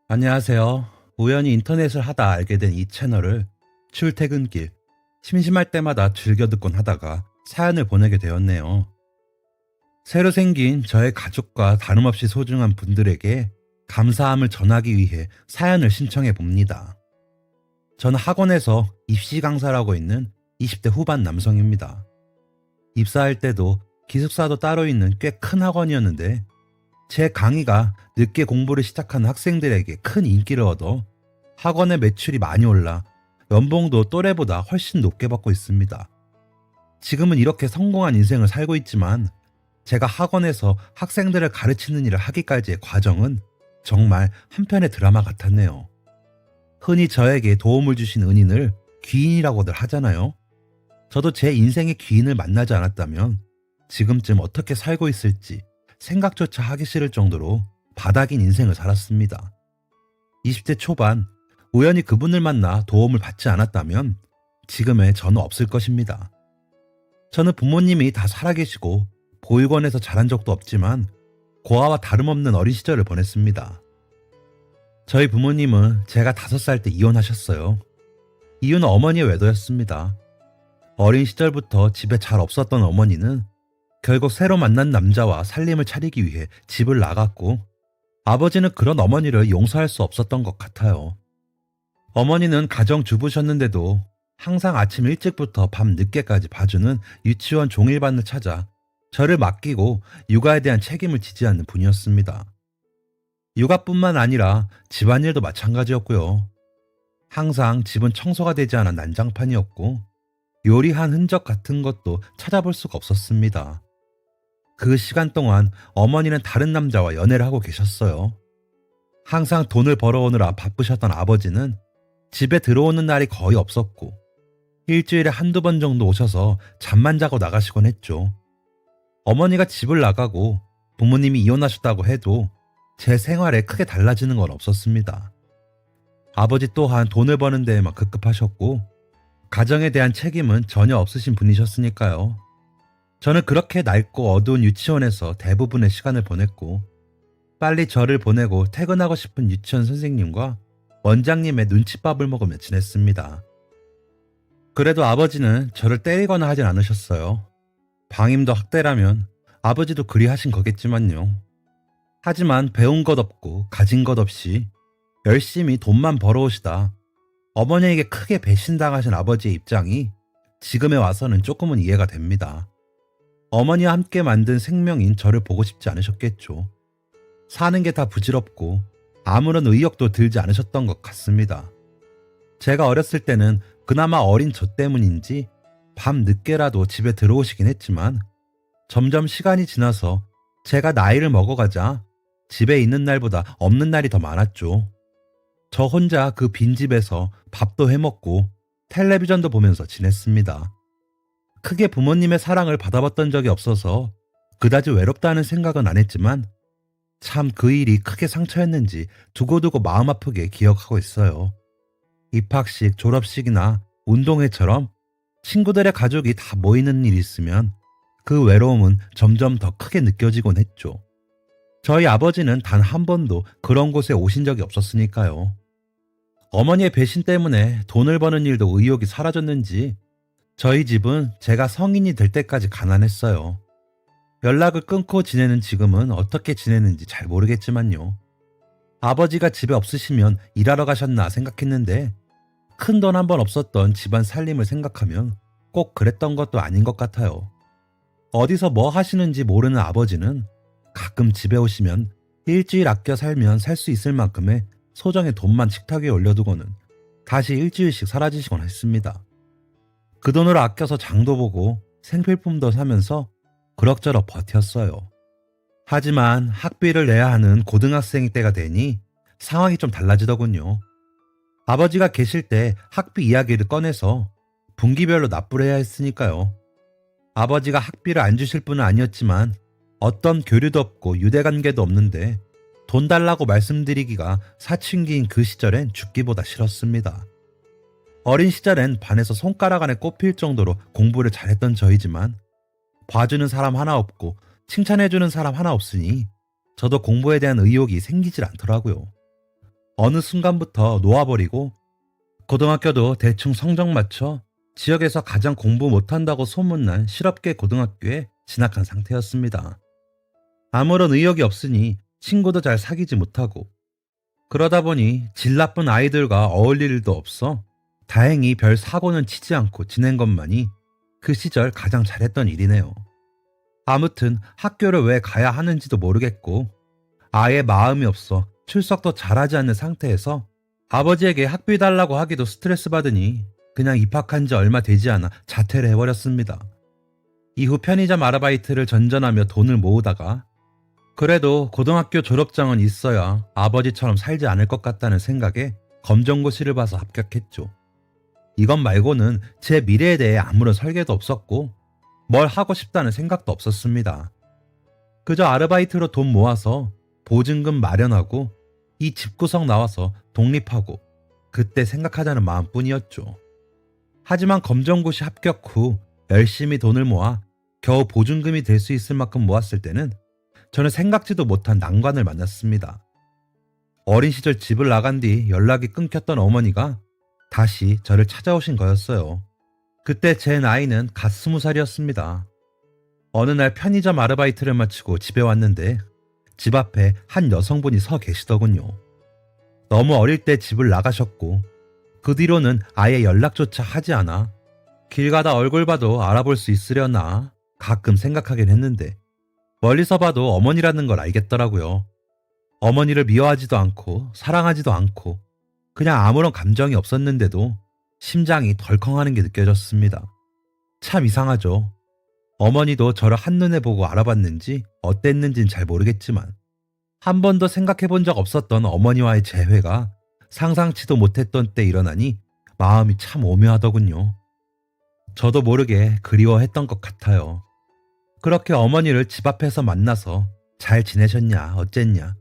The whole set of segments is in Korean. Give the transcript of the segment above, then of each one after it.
안녕하세요. 우연히 인터넷을 하다 알게 된 이 채널을 출퇴근길, 심심할 때마다 즐겨 듣곤 하다가 사연을 보내게 되었네요. 새로 생긴 저의 가족과 다름없이 소중한 분들에게 감사함을 전하기 위해 사연을 신청해 봅니다. 저는 학원에서 입시 강사를 하고 있는 20대 후반 남성입니다. 입사할 때도 기숙사도 따로 있는 꽤 큰 학원이었는데 제 강의가 늦게 공부를 시작하는 학생들에게 큰 인기를 얻어 학원의 매출이 많이 올라 연봉도 또래보다 훨씬 높게 받고 있습니다. 지금은 이렇게 성공한 인생을 살고 있지만 제가 학원에서 학생들을 가르치는 일을 하기까지의 과정은 정말 한편의 드라마 같았네요. 흔히 저에게 도움을 주신 은인을 귀인이라고들 하잖아요. 저도 제 인생의 귀인을 만나지 않았다면 지금쯤 어떻게 살고 있을지 생각조차 하기 싫을 정도로 바닥인 인생을 살았습니다. 20대 초반 우연히 그분을 만나 도움을 받지 않았다면 지금의 저는 없을 것입니다. 저는 부모님이 다 살아계시고 보육원에서 자란 적도 없지만 고아와 다름없는 어린 시절을 보냈습니다. 저희 부모님은 제가 5살 때 이혼하셨어요. 이유는 어머니의 외도였습니다. 어린 시절부터 집에 잘 없었던 어머니는 결국 새로 만난 남자와 살림을 차리기 위해 집을 나갔고 아버지는 그런 어머니를 용서할 수 없었던 것 같아요. 어머니는 가정주부셨는데도 항상 아침 일찍부터 밤 늦게까지 봐주는 유치원 종일반을 찾아 저를 맡기고 육아에 대한 책임을 지지 않는 분이었습니다. 육아뿐만 아니라 집안일도 마찬가지였고요. 항상 집은 청소가 되지 않아 난장판이었고 요리한 흔적 같은 것도 찾아볼 수가 없었습니다. 그 시간 동안 어머니는 다른 남자와 연애를 하고 계셨어요. 항상 돈을 벌어오느라 바쁘셨던 아버지는 집에 들어오는 날이 거의 없었고 일주일에 한두 번 정도 오셔서 잠만 자고 나가시곤 했죠. 어머니가 집을 나가고 부모님이 이혼하셨다고 해도 제 생활에 크게 달라지는 건 없었습니다. 아버지 또한 돈을 버는 데에만 급급하셨고 가정에 대한 책임은 전혀 없으신 분이셨으니까요. 저는 그렇게 낡고 어두운 유치원에서 대부분의 시간을 보냈고 빨리 저를 보내고 퇴근하고 싶은 유치원 선생님과 원장님의 눈칫밥을 먹으며 지냈습니다. 그래도 아버지는 저를 때리거나 하진 않으셨어요. 방임도 학대라면 아버지도 그리 하신 거겠지만요. 하지만 배운 것 없고 가진 것 없이 열심히 돈만 벌어오시다 어머니에게 크게 배신당하신 아버지의 입장이 지금에 와서는 조금은 이해가 됩니다. 어머니와 함께 만든 생명인 저를 보고 싶지 않으셨겠죠. 사는 게 다 부질없고 아무런 의욕도 들지 않으셨던 것 같습니다. 제가 어렸을 때는 그나마 어린 저 때문인지 밤 늦게라도 집에 들어오시긴 했지만 점점 시간이 지나서 제가 나이를 먹어가자 집에 있는 날보다 없는 날이 더 많았죠. 저 혼자 그 빈집에서 밥도 해먹고 텔레비전도 보면서 지냈습니다. 크게 부모님의 사랑을 받아봤던 적이 없어서 그다지 외롭다는 생각은 안 했지만 참 그 일이 크게 상처였는지 두고두고 마음 아프게 기억하고 있어요. 입학식, 졸업식이나 운동회처럼 친구들의 가족이 다 모이는 일이 있으면 그 외로움은 점점 더 크게 느껴지곤 했죠. 저희 아버지는 단 한 번도 그런 곳에 오신 적이 없었으니까요. 어머니의 배신 때문에 돈을 버는 일도 의욕이 사라졌는지 저희 집은 제가 성인이 될 때까지 가난했어요. 연락을 끊고 지내는 지금은 어떻게 지내는지 잘 모르겠지만요. 아버지가 집에 없으시면 일하러 가셨나 생각했는데 큰 돈 한 번 없었던 집안 살림을 생각하면 꼭 그랬던 것도 아닌 것 같아요. 어디서 뭐 하시는지 모르는 아버지는 가끔 집에 오시면 일주일 아껴 살면 살 수 있을 만큼의 소정의 돈만 식탁 위에 올려두고는 다시 일주일씩 사라지시곤 했습니다. 그 돈으로 아껴서 장도 보고 생필품도 사면서 그럭저럭 버텼어요. 하지만 학비를 내야 하는 고등학생 때가 되니 상황이 좀 달라지더군요. 아버지가 계실 때 학비 이야기를 꺼내서 분기별로 납부를 해야 했으니까요. 아버지가 학비를 안 주실 분은 아니었지만 어떤 교류도 없고 유대관계도 없는데 돈 달라고 말씀드리기가 사춘기인 그 시절엔 죽기보다 싫었습니다. 어린 시절엔 반에서 손가락 안에 꼽힐 정도로 공부를 잘했던 저이지만 봐주는 사람 하나 없고 칭찬해주는 사람 하나 없으니 저도 공부에 대한 의욕이 생기질 않더라고요. 어느 순간부터 놓아버리고 고등학교도 대충 성적 맞춰 지역에서 가장 공부 못한다고 소문난 실업계 고등학교에 진학한 상태였습니다. 아무런 의욕이 없으니 친구도 잘 사귀지 못하고 그러다 보니 질 나쁜 아이들과 어울릴 일도 없어 다행히 별 사고는 치지 않고 지낸 것만이 그 시절 가장 잘했던 일이네요. 아무튼 학교를 왜 가야 하는지도 모르겠고 아예 마음이 없어 출석도 잘하지 않는 상태에서 아버지에게 학비 달라고 하기도 스트레스 받으니 그냥 입학한 지 얼마 되지 않아 자퇴를 해버렸습니다. 이후 편의점 아르바이트를 전전하며 돈을 모으다가 그래도 고등학교 졸업장은 있어야 아버지처럼 살지 않을 것 같다는 생각에 검정고시를 봐서 합격했죠. 이것 말고는 제 미래에 대해 아무런 설계도 없었고 뭘 하고 싶다는 생각도 없었습니다. 그저 아르바이트로 돈 모아서 보증금 마련하고 이 집구석 나와서 독립하고 그때 생각하자는 마음뿐이었죠. 하지만 검정고시 합격 후 열심히 돈을 모아 겨우 보증금이 될 수 있을 만큼 모았을 때는 저는 생각지도 못한 난관을 만났습니다. 어린 시절 집을 나간 뒤 연락이 끊겼던 어머니가 다시 저를 찾아오신 거였어요. 그때 제 나이는 갓 20살이었습니다. 어느 날 편의점 아르바이트를 마치고 집에 왔는데 집 앞에 한 여성분이 서 계시더군요. 너무 어릴 때 집을 나가셨고 그 뒤로는 아예 연락조차 하지 않아 길 가다 얼굴 봐도 알아볼 수 있으려나 가끔 생각하긴 했는데 멀리서 봐도 어머니라는 걸 알겠더라고요. 어머니를 미워하지도 않고 사랑하지도 않고 그냥 아무런 감정이 없었는데도 심장이 덜컹하는 게 느껴졌습니다. 참 이상하죠. 어머니도 저를 한눈에 보고 알아봤는지 어땠는진 잘 모르겠지만 한 번도 생각해 본 적 없었던 어머니와의 재회가 상상치도 못했던 때 일어나니 마음이 참 오묘하더군요. 저도 모르게 그리워했던 것 같아요. 그렇게 어머니를 집 앞에서 만나서 잘 지내셨냐 어쨌냐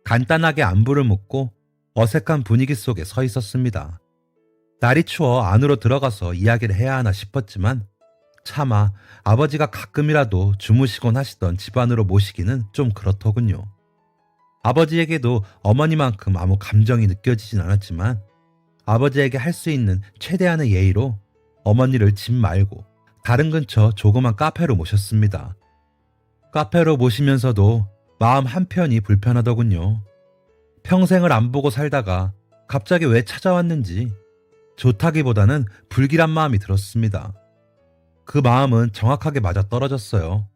간단하게 안부를 묻고 어색한 분위기 속에 서 있었습니다. 날이 추워 안으로 들어가서 이야기를 해야 하나 싶었지만 차마 아버지가 가끔이라도 주무시곤 하시던 집 안으로 모시기는 좀 그렇더군요. 아버지에게도 어머니만큼 아무 감정이 느껴지진 않았지만 아버지에게 할 수 있는 최대한의 예의로 어머니를 집 말고 다른 근처 조그만 카페로 모셨습니다. 카페로 모시면서도 마음 한편이 불편하더군요. 평생을 안 보고 살다가 갑자기 왜 찾아왔는지 좋다기보다는 불길한 마음이 들었습니다. 그 마음은 정확하게 맞아떨어졌어요.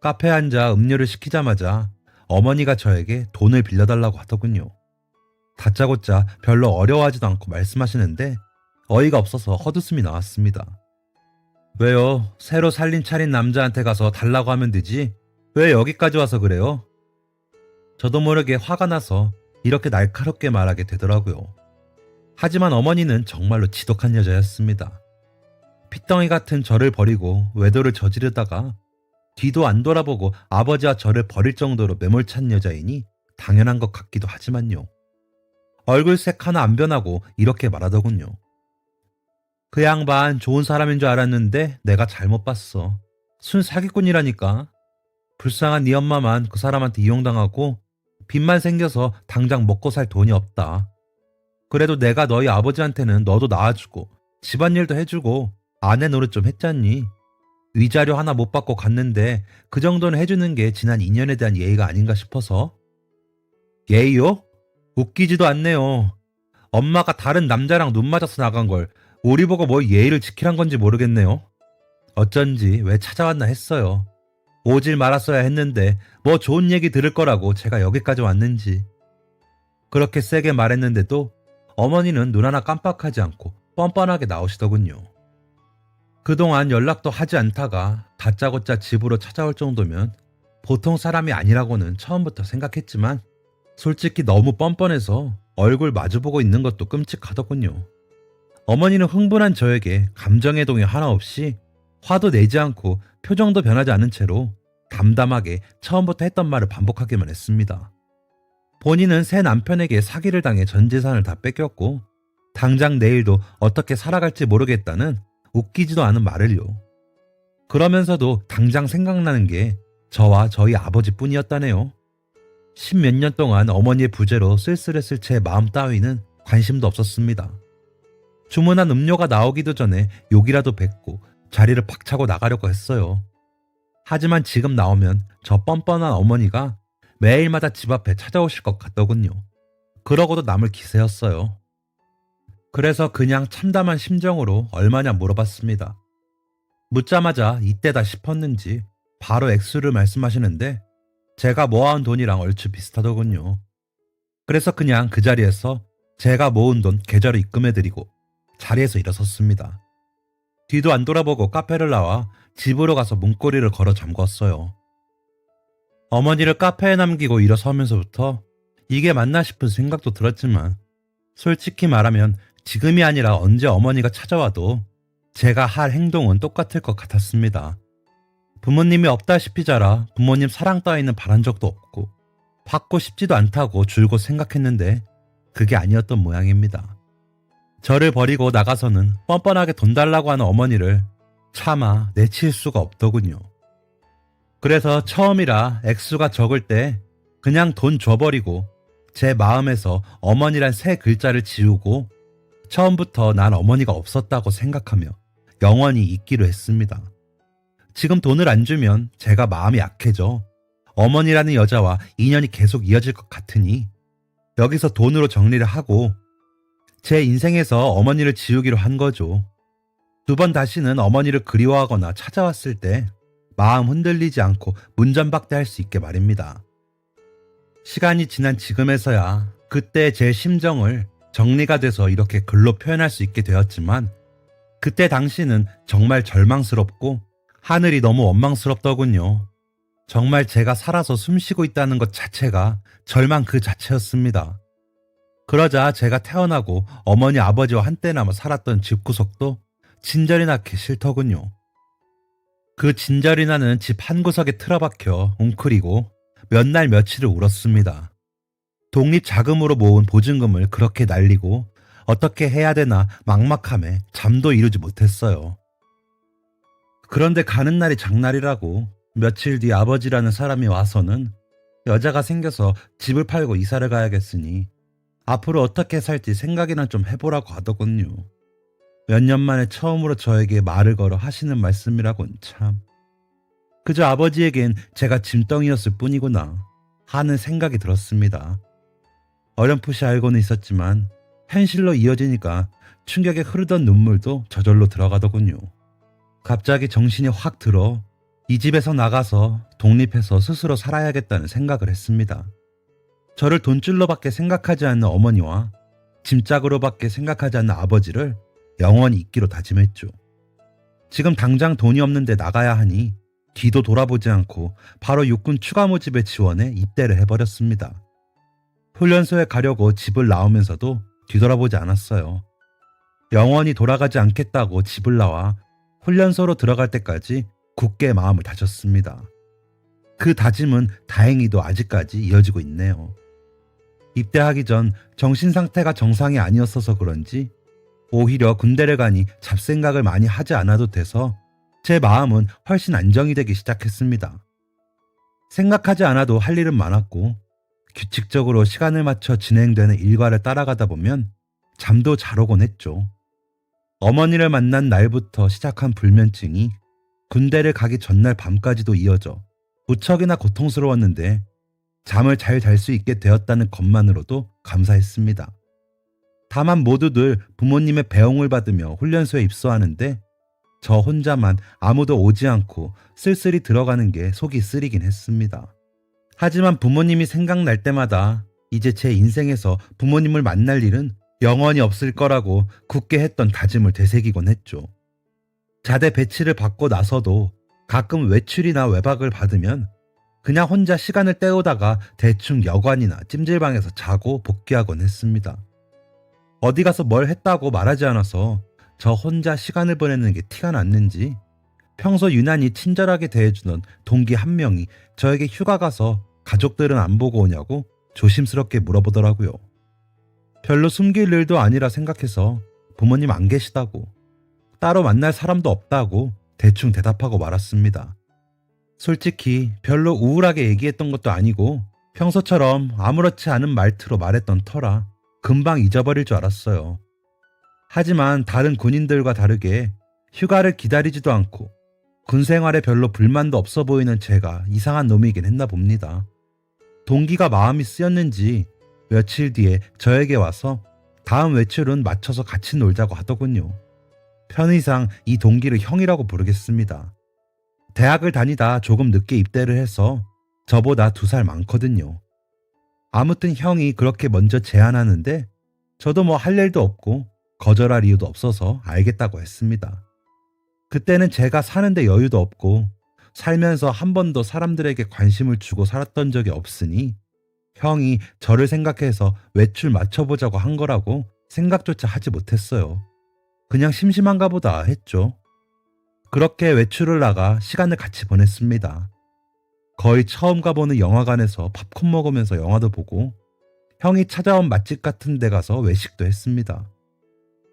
카페에 앉아 음료를 시키자마자 어머니가 저에게 돈을 빌려달라고 하더군요. 다짜고짜 별로 어려워하지도 않고 말씀하시는데 어이가 없어서 헛웃음이 나왔습니다. 왜요? 새로 살림 차린 남자한테 가서 달라고 하면 되지 왜 여기까지 와서 그래요? 저도 모르게 화가 나서 이렇게 날카롭게 말하게 되더라고요. 하지만 어머니는 정말로 지독한 여자였습니다. 핏덩이 같은 저를 버리고 외도를 저지르다가 뒤도 안 돌아보고 아버지와 저를 버릴 정도로 매몰찬 여자이니 당연한 것 같기도 하지만요. 얼굴색 하나 안 변하고 이렇게 말하더군요. 그 양반 좋은 사람인 줄 알았는데 내가 잘못 봤어. 순 사기꾼이라니까. 불쌍한 네 엄마만 그 사람한테 이용당하고 빚만 생겨서 당장 먹고 살 돈이 없다. 그래도 내가 너희 아버지한테는 너도 낳아주고 집안일도 해주고 아내 노릇 좀 했잖니. 위자료 하나 못 받고 갔는데 그 정도는 해주는 게 지난 인연에 대한 예의가 아닌가 싶어서. 예의요? 웃기지도 않네요. 엄마가 다른 남자랑 눈 맞아서 나간 걸 우리 보고 뭘 예의를 지키란 건지 모르겠네요. 어쩐지 왜 찾아왔나 했어요. 오질 말았어야 했는데 뭐 좋은 얘기 들을 거라고 제가 여기까지 왔는지. 그렇게 세게 말했는데도 어머니는 눈 하나 깜빡하지 않고 뻔뻔하게 나오시더군요. 그동안 연락도 하지 않다가 다짜고짜 집으로 찾아올 정도면 보통 사람이 아니라고는 처음부터 생각했지만 솔직히 너무 뻔뻔해서 얼굴 마주보고 있는 것도 끔찍하더군요. 어머니는 흥분한 저에게 감정해동이 하나 없이 화도 내지 않고 표정도 변하지 않은 채로 담담하게 처음부터 했던 말을 반복하기만 했습니다. 본인은 새 남편에게 사기를 당해 전 재산을 다 뺏겼고 당장 내일도 어떻게 살아갈지 모르겠다는 웃기지도 않은 말을요. 그러면서도 당장 생각나는 게 저와 저희 아버지뿐이었다네요. 십몇 년 동안 어머니의 부재로 쓸쓸했을 제 마음 따위는 관심도 없었습니다. 주문한 음료가 나오기도 전에 욕이라도 뱉고 자리를 박차고 나가려고 했어요. 하지만 지금 나오면 저 뻔뻔한 어머니가 매일마다 집 앞에 찾아오실 것 같더군요. 그러고도 남을 기세였어요. 그래서 그냥 참담한 심정으로 얼마냐 물어봤습니다. 묻자마자 이때다 싶었는지 바로 액수를 말씀하시는데 제가 모아온 돈이랑 얼추 비슷하더군요. 그래서 그냥 그 자리에서 제가 모은 돈 계좌로 입금해드리고 자리에서 일어섰습니다. 뒤도 안 돌아보고 카페를 나와 집으로 가서 문고리를 걸어 잠궜어요. 어머니를 카페에 남기고 일어서면서부터 이게 맞나 싶은 생각도 들었지만 솔직히 말하면 지금이 아니라 언제 어머니가 찾아와도 제가 할 행동은 똑같을 것 같았습니다. 부모님이 없다시피 자라 부모님 사랑 따위는 바란 적도 없고 받고 싶지도 않다고 줄곧 생각했는데 그게 아니었던 모양입니다. 저를 버리고 나가서는 뻔뻔하게 돈 달라고 하는 어머니를 차마 내칠 수가 없더군요. 그래서 처음이라 액수가 적을 때 그냥 돈 줘버리고 제 마음에서 어머니란 세 글자를 지우고 처음부터 난 어머니가 없었다고 생각하며 영원히 잊기로 했습니다. 지금 돈을 안 주면 제가 마음이 약해져 어머니라는 여자와 인연이 계속 이어질 것 같으니 여기서 돈으로 정리를 하고 제 인생에서 어머니를 지우기로 한 거죠. 두 번 다시는 어머니를 그리워하거나 찾아왔을 때 마음 흔들리지 않고 문전박대할 수 있게 말입니다. 시간이 지난 지금에서야 그때 제 심정을 정리가 돼서 이렇게 글로 표현할 수 있게 되었지만 그때 당시는 정말 절망스럽고 하늘이 너무 원망스럽더군요. 정말 제가 살아서 숨쉬고 있다는 것 자체가 절망 그 자체였습니다. 그러자 제가 태어나고 어머니 아버지와 한때나마 살았던 집구석도 진절이 나게 싫더군요. 그 진절이 나는 집 한 구석에 틀어박혀 웅크리고 몇 날 며칠을 울었습니다. 독립자금으로 모은 보증금을 그렇게 날리고 어떻게 해야 되나 막막함에 잠도 이루지 못했어요. 그런데 가는 날이 장날이라고 며칠 뒤 아버지라는 사람이 와서는 여자가 생겨서 집을 팔고 이사를 가야겠으니 앞으로 어떻게 살지 생각이나 좀 해보라고 하더군요. 몇 년 만에 처음으로 저에게 말을 걸어 하시는 말씀이라곤 참. 그저 아버지에겐 제가 짐덩이였을 뿐이구나 하는 생각이 들었습니다. 어렴풋이 알고는 있었지만 현실로 이어지니까 충격에 흐르던 눈물도 저절로 들어가더군요. 갑자기 정신이 확 들어 이 집에서 나가서 독립해서 스스로 살아야겠다는 생각을 했습니다. 저를 돈줄로밖에 생각하지 않는 어머니와 짐짝으로밖에 생각하지 않는 아버지를 영원히 잊기로 다짐했죠. 지금 당장 돈이 없는데 나가야 하니 뒤도 돌아보지 않고 바로 육군 추가 모집에 지원해 입대를 해버렸습니다. 훈련소에 가려고 집을 나오면서도 뒤돌아보지 않았어요. 영원히 돌아가지 않겠다고 집을 나와 훈련소로 들어갈 때까지 굳게 마음을 다졌습니다. 그 다짐은 다행히도 아직까지 이어지고 있네요. 입대하기 전 정신 상태가 정상이 아니었어서 그런지 오히려 군대를 가니 잡생각을 많이 하지 않아도 돼서 제 마음은 훨씬 안정이 되기 시작했습니다. 생각하지 않아도 할 일은 많았고 규칙적으로 시간을 맞춰 진행되는 일과를 따라가다 보면 잠도 잘 오곤 했죠. 어머니를 만난 날부터 시작한 불면증이 군대를 가기 전날 밤까지도 이어져 무척이나 고통스러웠는데 잠을 잘 잘 수 있게 되었다는 것만으로도 감사했습니다. 다만 모두들 부모님의 배웅을 받으며 훈련소에 입소하는데 저 혼자만 아무도 오지 않고 쓸쓸히 들어가는 게 속이 쓰리긴 했습니다. 하지만 부모님이 생각날 때마다 이제 제 인생에서 부모님을 만날 일은 영원히 없을 거라고 굳게 했던 다짐을 되새기곤 했죠. 자대 배치를 받고 나서도 가끔 외출이나 외박을 받으면 그냥 혼자 시간을 때우다가 대충 여관이나 찜질방에서 자고 복귀하곤 했습니다. 어디 가서 뭘 했다고 말하지 않아서 저 혼자 시간을 보내는 게 티가 났는지 평소 유난히 친절하게 대해주던 동기 한 명이 저에게 휴가 가서 가족들은 안 보고 오냐고 조심스럽게 물어보더라고요. 별로 숨길 일도 아니라 생각해서 부모님 안 계시다고 따로 만날 사람도 없다고 대충 대답하고 말았습니다. 솔직히 별로 우울하게 얘기했던 것도 아니고 평소처럼 아무렇지 않은 말투로 말했던 터라 금방 잊어버릴 줄 알았어요. 하지만 다른 군인들과 다르게 휴가를 기다리지도 않고 군 생활에 별로 불만도 없어 보이는 제가 이상한 놈이긴 했나 봅니다. 동기가 마음이 쓰였는지 며칠 뒤에 저에게 와서 다음 외출은 맞춰서 같이 놀자고 하더군요. 편의상 이 동기를 형이라고 부르겠습니다. 대학을 다니다 조금 늦게 입대를 해서 저보다 2살 많거든요. 아무튼 형이 그렇게 먼저 제안하는데 저도 뭐 할 일도 없고 거절할 이유도 없어서 알겠다고 했습니다. 그때는 제가 사는데 여유도 없고 살면서 한 번도 사람들에게 관심을 주고 살았던 적이 없으니 형이 저를 생각해서 외출 맞춰보자고 한 거라고 생각조차 하지 못했어요. 그냥 심심한가 보다 했죠. 그렇게 외출을 나가 시간을 같이 보냈습니다. 거의 처음 가보는 영화관에서 팝콘 먹으면서 영화도 보고 형이 찾아온 맛집 같은 데 가서 외식도 했습니다.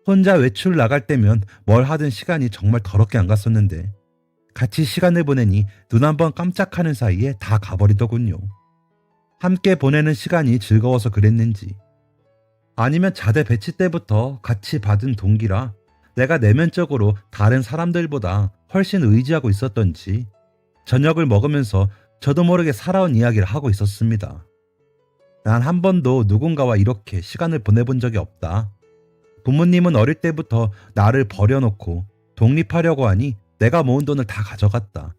혼자 외출 나갈 때면 뭘 하든 시간이 정말 더럽게 안 갔었는데 같이 시간을 보내니 눈 한번 깜짝하는 사이에 다 가버리더군요. 함께 보내는 시간이 즐거워서 그랬는지 아니면 자대 배치 때부터 같이 받은 동기라 내가 내면적으로 다른 사람들보다 훨씬 의지하고 있었던지 저녁을 먹으면서 저도 모르게 살아온 이야기를 하고 있었습니다. 난 한 번도 누군가와 이렇게 시간을 보내본 적이 없다. 부모님은 어릴 때부터 나를 버려놓고 독립하려고 하니 내가 모은 돈을 다 가져갔다.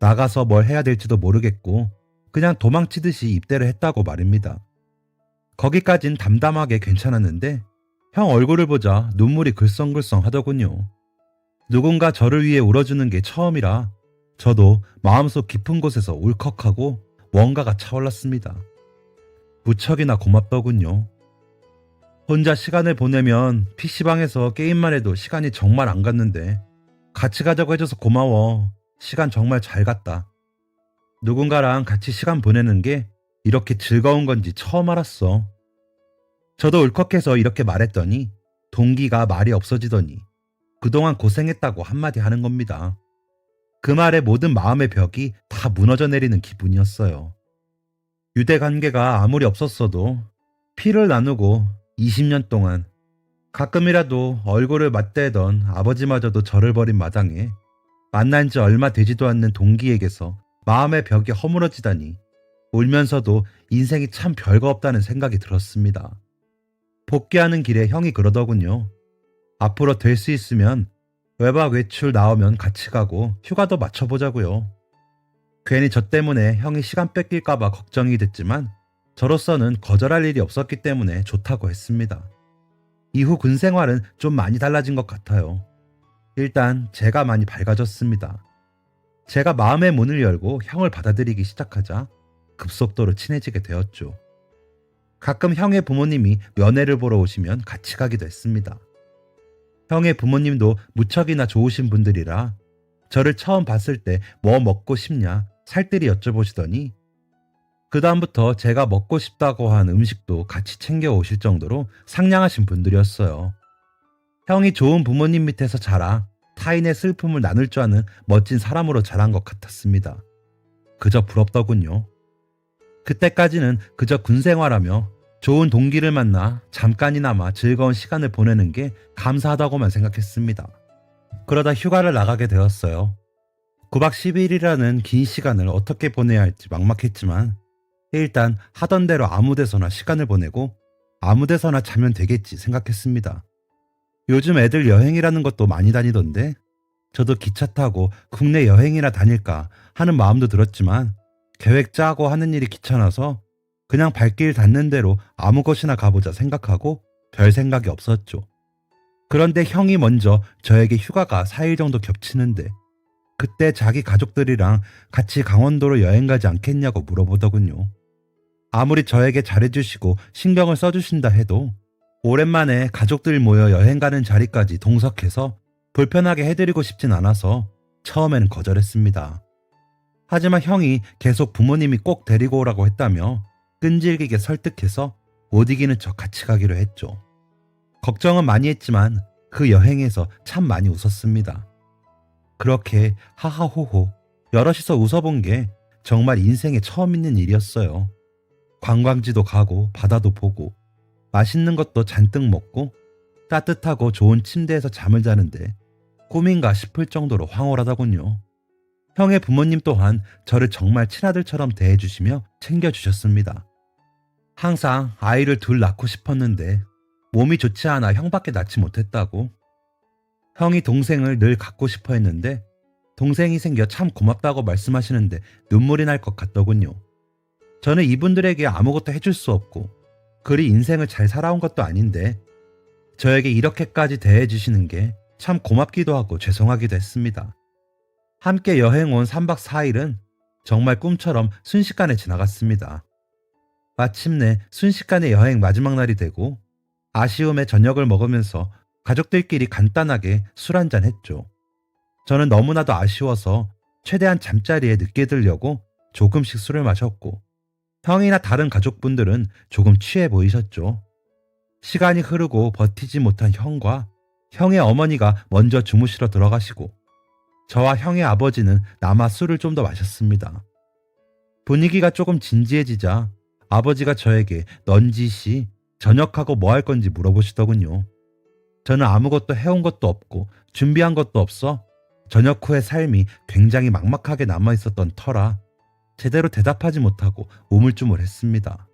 나가서 뭘 해야 될지도 모르겠고 그냥 도망치듯이 입대를 했다고 말입니다. 거기까진 담담하게 괜찮았는데 형 얼굴을 보자 눈물이 글썽글썽 하더군요. 누군가 저를 위해 울어주는 게 처음이라 저도 마음속 깊은 곳에서 울컥하고 뭔가가 차올랐습니다. 무척이나 고맙더군요. 혼자 시간을 보내면 PC방에서 게임만 해도 시간이 정말 안 갔는데 같이 가자고 해줘서 고마워. 시간 정말 잘 갔다. 누군가랑 같이 시간 보내는 게 이렇게 즐거운 건지 처음 알았어. 저도 울컥해서 이렇게 말했더니 동기가 말이 없어지더니 그동안 고생했다고 한마디 하는 겁니다. 그 말에 모든 마음의 벽이 다 무너져 내리는 기분이었어요. 유대 관계가 아무리 없었어도 피를 나누고 20년 동안 가끔이라도 얼굴을 맞대던 아버지마저도 저를 버린 마당에 만난 지 얼마 되지도 않는 동기에게서 마음의 벽이 허물어지다니 울면서도 인생이 참 별거 없다는 생각이 들었습니다. 복귀하는 길에 형이 그러더군요. 앞으로 될 수 있으면 외박 외출 나오면 같이 가고 휴가도 맞춰보자고요. 괜히 저 때문에 형이 시간 뺏길까봐 걱정이 됐지만 저로서는 거절할 일이 없었기 때문에 좋다고 했습니다. 이후 군 생활은 좀 많이 달라진 것 같아요. 일단 제가 많이 밝아졌습니다. 제가 마음의 문을 열고 형을 받아들이기 시작하자 급속도로 친해지게 되었죠. 가끔 형의 부모님이 면회를 보러 오시면 같이 가기도 했습니다. 형의 부모님도 무척이나 좋으신 분들이라 저를 처음 봤을 때 뭐 먹고 싶냐 살뜰히 여쭤보시더니 그 다음부터 제가 먹고 싶다고 한 음식도 같이 챙겨 오실 정도로 상냥하신 분들이었어요. 형이 좋은 부모님 밑에서 자라 타인의 슬픔을 나눌 줄 아는 멋진 사람으로 자란 것 같았습니다. 그저 부럽더군요. 그때까지는 그저 군 생활하며 좋은 동기를 만나 잠깐이나마 즐거운 시간을 보내는 게 감사하다고만 생각했습니다. 그러다 휴가를 나가게 되었어요. 9박 10일이라는 긴 시간을 어떻게 보내야 할지 막막했지만 일단 하던 대로 아무 데서나 시간을 보내고 아무 데서나 자면 되겠지 생각했습니다. 요즘 애들 여행이라는 것도 많이 다니던데 저도 기차 타고 국내 여행이나 다닐까 하는 마음도 들었지만 계획 짜고 하는 일이 귀찮아서 그냥 발길 닿는 대로 아무 곳이나 가보자 생각하고 별 생각이 없었죠. 그런데 형이 먼저 저에게 휴가가 4일 정도 겹치는데 그때 자기 가족들이랑 같이 강원도로 여행 가지 않겠냐고 물어보더군요. 아무리 저에게 잘해주시고 신경을 써주신다 해도 오랜만에 가족들 모여 여행 가는 자리까지 동석해서 불편하게 해드리고 싶진 않아서 처음에는 거절했습니다. 하지만 형이 계속 부모님이 꼭 데리고 오라고 했다며 끈질기게 설득해서 못 이기는 척 같이 가기로 했죠. 걱정은 많이 했지만 그 여행에서 참 많이 웃었습니다. 그렇게 하하호호 여럿이서 웃어본 게 정말 인생에 처음 있는 일이었어요. 관광지도 가고 바다도 보고 맛있는 것도 잔뜩 먹고 따뜻하고 좋은 침대에서 잠을 자는데 꿈인가 싶을 정도로 황홀하더군요. 형의 부모님 또한 저를 정말 친아들처럼 대해주시며 챙겨주셨습니다. 항상 아이를 둘 낳고 싶었는데 몸이 좋지 않아 형밖에 낳지 못했다고. 형이 동생을 늘 갖고 싶어 했는데 동생이 생겨 참 고맙다고 말씀하시는데 눈물이 날 것 같더군요. 저는 이분들에게 아무것도 해줄 수 없고 그리 인생을 잘 살아온 것도 아닌데 저에게 이렇게까지 대해주시는 게 참 고맙기도 하고 죄송하기도 했습니다. 함께 여행 온 3박 4일은 정말 꿈처럼 순식간에 지나갔습니다. 마침내 순식간에 여행 마지막 날이 되고 아쉬움에 저녁을 먹으면서 가족들끼리 간단하게 술 한잔 했죠. 저는 너무나도 아쉬워서 최대한 잠자리에 늦게 들려고 조금씩 술을 마셨고 형이나 다른 가족분들은 조금 취해 보이셨죠. 시간이 흐르고 버티지 못한 형과 형의 어머니가 먼저 주무시러 들어가시고 저와 형의 아버지는 남아 술을 좀 더 마셨습니다. 분위기가 조금 진지해지자 아버지가 저에게 넌지시 저녁하고 뭐 할 건지 물어보시더군요. 저는 아무것도 해온 것도 없고 준비한 것도 없어 저녁 후의 삶이 굉장히 막막하게 남아있었던 터라 제대로 대답하지 못하고 우물쭈물했습니다.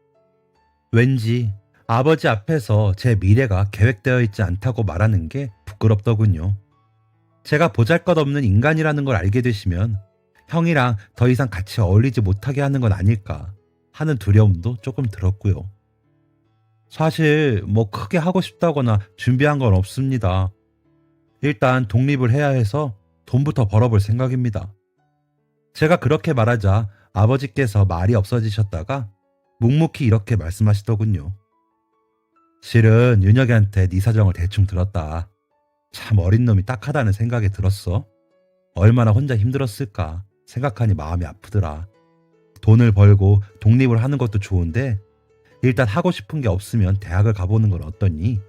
왠지 아버지 앞에서 제 미래가 계획되어 있지 않다고 말하는 게 부끄럽더군요. 제가 보잘것없는 인간이라는 걸 알게 되시면 형이랑 더 이상 같이 어울리지 못하게 하는 건 아닐까 하는 두려움도 조금 들었고요. 사실 뭐 크게 하고 싶다거나 준비한 건 없습니다. 일단 독립을 해야 해서 돈부터 벌어볼 생각입니다. 제가 그렇게 말하자 아버지께서 말이 없어지셨다가 묵묵히 이렇게 말씀하시더군요. 실은 윤혁이한테 네 사정을 대충 들었다. 참 어린 놈이 딱하다는 생각이 들었어. 얼마나 혼자 힘들었을까 생각하니 마음이 아프더라. 돈을 벌고 독립을 하는 것도 좋은데 일단 하고 싶은 게 없으면 대학을 가보는 건 어떠니?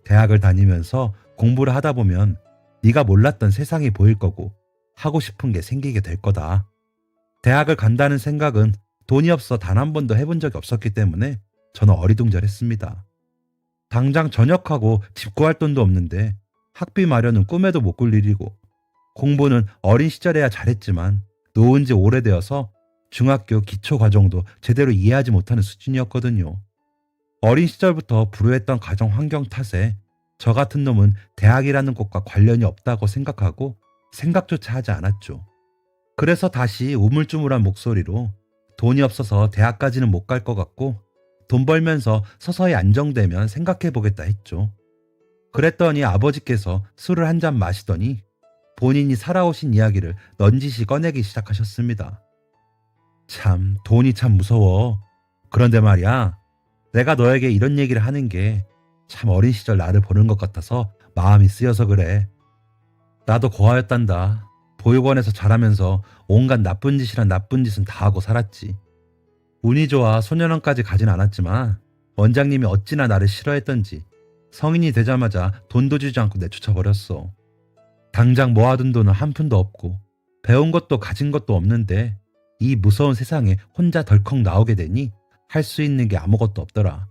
대학을 다니면서 공부를 하다 보면 네가 몰랐던 세상이 보일 거고 하고 싶은 게 생기게 될 거다. 대학을 간다는 생각은 돈이 없어 단 한 번도 해본 적이 없었기 때문에 저는 어리둥절했습니다. 당장 전역하고 집 구할 돈도 없는데 학비 마련은 꿈에도 못 꿀 일이고 공부는 어린 시절에야 잘했지만 놓은 지 오래되어서 중학교 기초과정도 제대로 이해하지 못하는 수준이었거든요. 어린 시절부터 불우했던 가정 환경 탓에 저 같은 놈은 대학이라는 곳과 관련이 없다고 생각하고 생각조차 하지 않았죠. 그래서 다시 우물쭈물한 목소리로 돈이 없어서 대학까지는 못 갈 것 같고 돈 벌면서 서서히 안정되면 생각해보겠다 했죠. 그랬더니 아버지께서 술을 한 잔 마시더니 본인이 살아오신 이야기를 넌지시 꺼내기 시작하셨습니다. 참 돈이 참 무서워. 그런데 말이야, 내가 너에게 이런 얘기를 하는 게 참 어린 시절 나를 보는 것 같아서 마음이 쓰여서 그래. 나도 고아였단다. 보육원에서 자라면서 온갖 나쁜 짓이란 나쁜 짓은 다 하고 살았지. 운이 좋아 소년원까지 가진 않았지만 원장님이 어찌나 나를 싫어했던지 성인이 되자마자 돈도 주지 않고 내쫓아버렸어. 당장 모아둔 돈은 한 푼도 없고 배운 것도 가진 것도 없는데 이 무서운 세상에 혼자 덜컥 나오게 되니 할 수 있는 게 아무것도 없더라.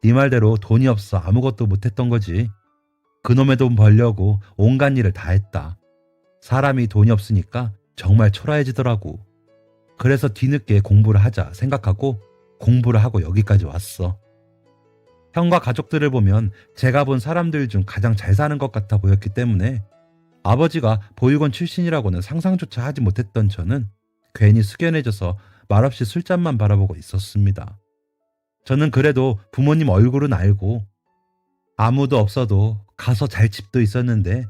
네 말대로 돈이 없어 아무것도 못했던 거지. 그놈의 돈 벌려고 온갖 일을 다 했다. 사람이 돈이 없으니까 정말 초라해지더라고. 그래서 뒤늦게 공부를 하자 생각하고 공부를 하고 여기까지 왔어. 형과 가족들을 보면 제가 본 사람들 중 가장 잘 사는 것 같아 보였기 때문에 아버지가 보육원 출신이라고는 상상조차 하지 못했던 저는 괜히 숙연해져서 말없이 술잔만 바라보고 있었습니다. 저는 그래도 부모님 얼굴은 알고 아무도 없어도 가서 잘 집도 있었는데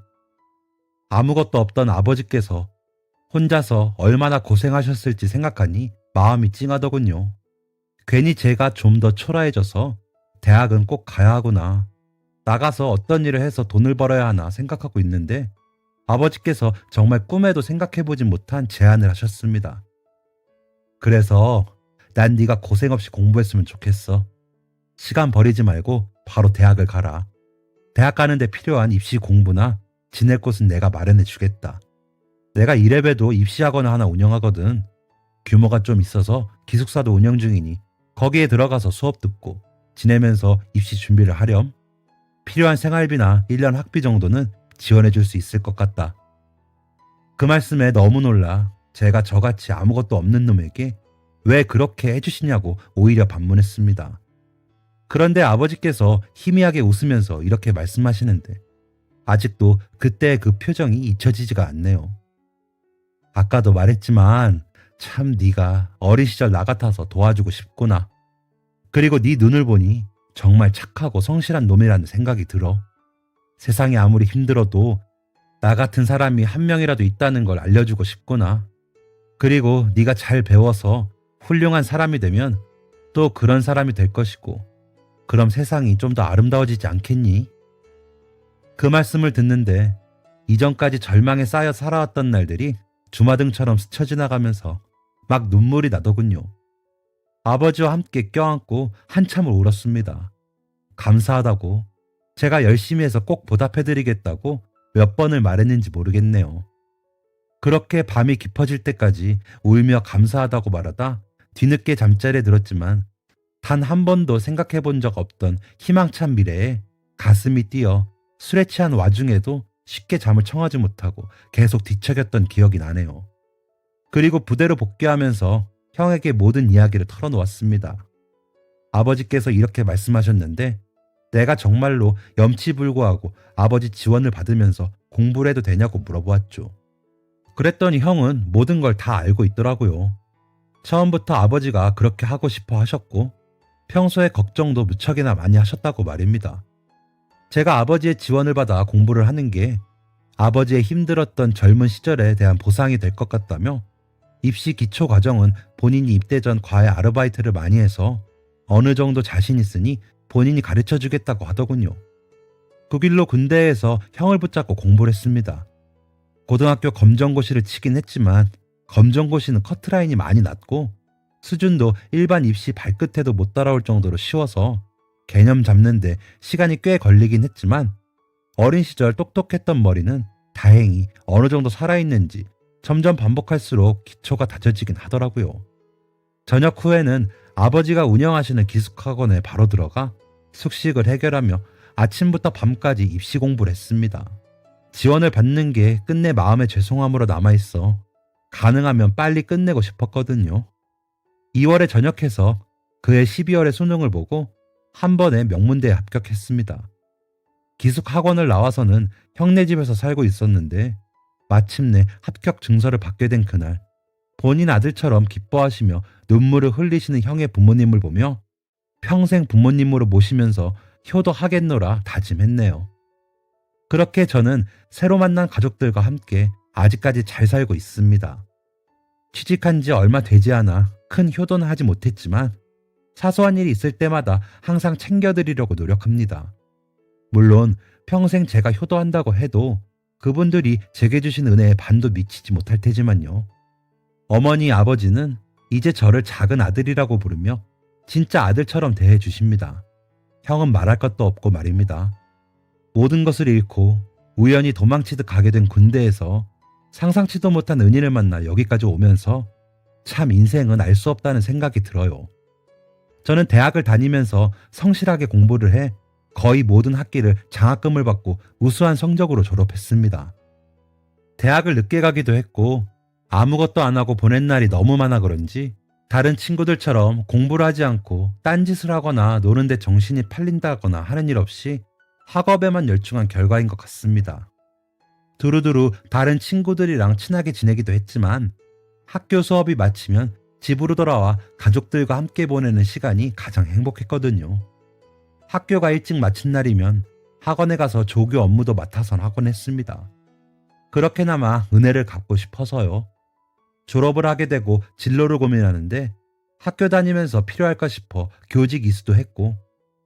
아무것도 없던 아버지께서 혼자서 얼마나 고생하셨을지 생각하니 마음이 찡하더군요. 괜히 제가 좀 더 초라해져서 대학은 꼭 가야 하구나. 나가서 어떤 일을 해서 돈을 벌어야 하나 생각하고 있는데 아버지께서 정말 꿈에도 생각해보지 못한 제안을 하셨습니다. 그래서 난 네가 고생 없이 공부했으면 좋겠어. 시간 버리지 말고 바로 대학을 가라. 대학 가는데 필요한 입시 공부나 지낼 곳은 내가 마련해 주겠다. 내가 이래봬도 입시학원 하나 운영하거든. 규모가 좀 있어서 기숙사도 운영 중이니 거기에 들어가서 수업 듣고 지내면서 입시 준비를 하렴. 필요한 생활비나 1년 학비 정도는 지원해 줄 수 있을 것 같다. 그 말씀에 너무 놀라 제가 저같이 아무것도 없는 놈에게 왜 그렇게 해주시냐고 오히려 반문했습니다. 그런데 아버지께서 희미하게 웃으면서 이렇게 말씀하시는데 아직도 그때의 그 표정이 잊혀지지가 않네요. 아까도 말했지만 참 네가 어린 시절 나 같아서 도와주고 싶구나. 그리고 네 눈을 보니 정말 착하고 성실한 놈이라는 생각이 들어. 세상이 아무리 힘들어도 나 같은 사람이 한 명이라도 있다는 걸 알려주고 싶구나. 그리고 네가 잘 배워서 훌륭한 사람이 되면 또 그런 사람이 될 것이고 그럼 세상이 좀 더 아름다워지지 않겠니? 그 말씀을 듣는데 이전까지 절망에 쌓여 살아왔던 날들이 주마등처럼 스쳐 지나가면서 막 눈물이 나더군요. 아버지와 함께 껴안고 한참을 울었습니다. 감사하다고, 제가 열심히 해서 꼭 보답해드리겠다고 몇 번을 말했는지 모르겠네요. 그렇게 밤이 깊어질 때까지 울며 감사하다고 말하다 뒤늦게 잠자리에 들었지만 단 한 번도 생각해 본 적 없던 희망찬 미래에 가슴이 뛰어 술에 취한 와중에도 쉽게 잠을 청하지 못하고 계속 뒤척였던 기억이 나네요. 그리고 부대로 복귀하면서 형에게 모든 이야기를 털어놓았습니다. 아버지께서 이렇게 말씀하셨는데 내가 정말로 염치불고하고 아버지 지원을 받으면서 공부를 해도 되냐고 물어보았죠. 그랬더니 형은 모든 걸 다 알고 있더라고요. 처음부터 아버지가 그렇게 하고 싶어 하셨고 평소에 걱정도 무척이나 많이 하셨다고 말입니다. 제가 아버지의 지원을 받아 공부를 하는 게 아버지의 힘들었던 젊은 시절에 대한 보상이 될 것 같다며 입시 기초 과정은 본인이 입대 전 과외 아르바이트를 많이 해서 어느 정도 자신 있으니 본인이 가르쳐 주겠다고 하더군요. 그 길로 군대에서 형을 붙잡고 공부를 했습니다. 고등학교 검정고시를 치긴 했지만 검정고시는 커트라인이 많이 낮고 수준도 일반 입시 발끝에도 못 따라올 정도로 쉬워서 개념 잡는데 시간이 꽤 걸리긴 했지만 어린 시절 똑똑했던 머리는 다행히 어느 정도 살아있는지 점점 반복할수록 기초가 다져지긴 하더라고요. 저녁 후에는 아버지가 운영하시는 기숙학원에 바로 들어가 숙식을 해결하며 아침부터 밤까지 입시 공부를 했습니다. 지원을 받는 게 끝내 마음의 죄송함으로 남아있어 가능하면 빨리 끝내고 싶었거든요. 2월에 전역해서 그해 12월에 수능을 보고 한 번에 명문대에 합격했습니다. 기숙학원을 나와서는 형네 집에서 살고 있었는데 마침내 합격 증서를 받게 된 그날 본인 아들처럼 기뻐하시며 눈물을 흘리시는 형의 부모님을 보며 평생 부모님으로 모시면서 효도하겠노라 다짐했네요. 그렇게 저는 새로 만난 가족들과 함께 아직까지 잘 살고 있습니다. 취직한 지 얼마 되지 않아 큰 효도는 하지 못했지만 사소한 일이 있을 때마다 항상 챙겨드리려고 노력합니다. 물론 평생 제가 효도한다고 해도 그분들이 제게 주신 은혜에 반도 미치지 못할 테지만요. 어머니 아버지는 이제 저를 작은 아들이라고 부르며 진짜 아들처럼 대해 주십니다. 형은 말할 것도 없고 말입니다. 모든 것을 잃고 우연히 도망치듯 가게 된 군대에서 상상치도 못한 은인을 만나 여기까지 오면서 참 인생은 알 수 없다는 생각이 들어요. 저는 대학을 다니면서 성실하게 공부를 해 거의 모든 학기를 장학금을 받고 우수한 성적으로 졸업했습니다. 대학을 늦게 가기도 했고 아무것도 안 하고 보낸 날이 너무 많아 그런지 다른 친구들처럼 공부를 하지 않고 딴짓을 하거나 노는데 정신이 팔린다거나 하는 일 없이 학업에만 열중한 결과인 것 같습니다. 두루두루 다른 친구들이랑 친하게 지내기도 했지만 학교 수업이 마치면 집으로 돌아와 가족들과 함께 보내는 시간이 가장 행복했거든요. 학교가 일찍 마친 날이면 학원에 가서 조교 업무도 맡아서 하곤 했습니다. 그렇게나마 은혜를 갚고 싶어서요. 졸업을 하게 되고 진로를 고민하는데 학교 다니면서 필요할까 싶어 교직 이수도 했고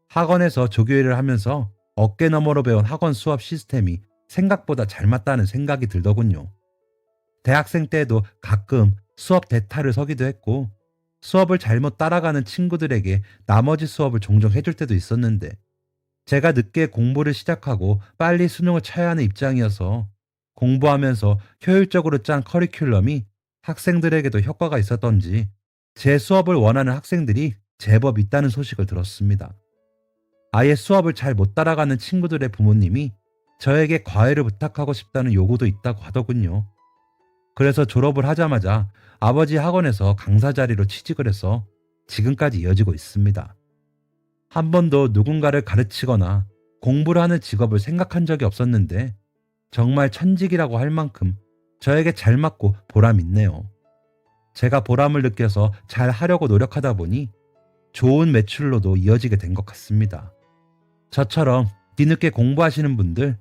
학원에서 조교 일을 하면서 어깨 너머로 배운 학원 수업 시스템이 생각보다 잘 맞다는 생각이 들더군요. 대학생 때에도 가끔 수업 대타를 서기도 했고 수업을 잘못 따라가는 친구들에게 나머지 수업을 종종 해줄 때도 있었는데 제가 늦게 공부를 시작하고 빨리 수능을 쳐야 하는 입장이어서 공부하면서 효율적으로 짠 커리큘럼이 학생들에게도 효과가 있었던지 제 수업을 원하는 학생들이 제법 있다는 소식을 들었습니다. 아예 수업을 잘 못 따라가는 친구들의 부모님이 저에게 과외를 부탁하고 싶다는 요구도 있다고 하더군요. 그래서 졸업을 하자마자 아버지 학원에서 강사 자리로 취직을 해서 지금까지 이어지고 있습니다. 한 번도 누군가를 가르치거나 공부를 하는 직업을 생각한 적이 없었는데 정말 천직이라고 할 만큼 저에게 잘 맞고 보람 있네요. 제가 보람을 느껴서 잘 하려고 노력하다 보니 좋은 매출로도 이어지게 된 것 같습니다. 저처럼 뒤늦게 공부하시는 분들,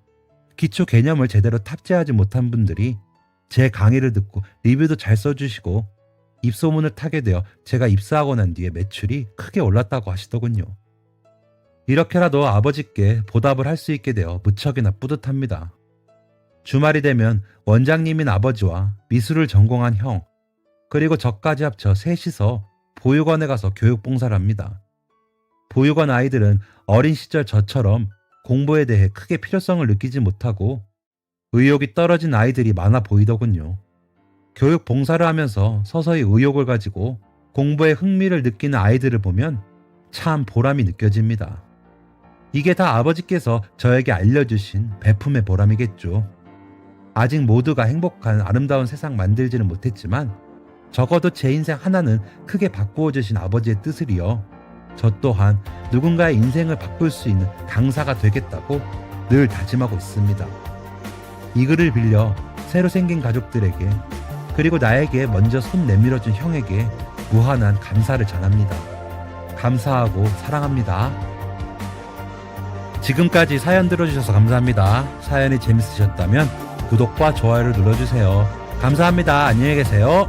기초 개념을 제대로 탑재하지 못한 분들이 제 강의를 듣고 리뷰도 잘 써주시고 입소문을 타게 되어 제가 입사하고 난 뒤에 매출이 크게 올랐다고 하시더군요. 이렇게라도 아버지께 보답을 할 수 있게 되어 무척이나 뿌듯합니다. 주말이 되면 원장님인 아버지와 미술을 전공한 형, 그리고 저까지 합쳐 셋이서 보육원에 가서 교육봉사를 합니다. 보육원 아이들은 어린 시절 저처럼 공부에 대해 크게 필요성을 느끼지 못하고 의욕이 떨어진 아이들이 많아 보이더군요. 교육 봉사를 하면서 서서히 의욕을 가지고 공부에 흥미를 느끼는 아이들을 보면 참 보람이 느껴집니다. 이게 다 아버지께서 저에게 알려주신 베품의 보람이겠죠. 아직 모두가 행복한 아름다운 세상 만들지는 못했지만 적어도 제 인생 하나는 크게 바꾸어 주신 아버지의 뜻을 이어 저 또한 누군가의 인생을 바꿀 수 있는 강사가 되겠다고 늘 다짐하고 있습니다. 이 글을 빌려 새로 생긴 가족들에게, 그리고 나에게 먼저 손 내밀어준 형에게 무한한 감사를 전합니다. 감사하고 사랑합니다. 지금까지 사연 들어주셔서 감사합니다. 사연이 재밌으셨다면 구독과 좋아요를 눌러주세요. 감사합니다. 안녕히 계세요.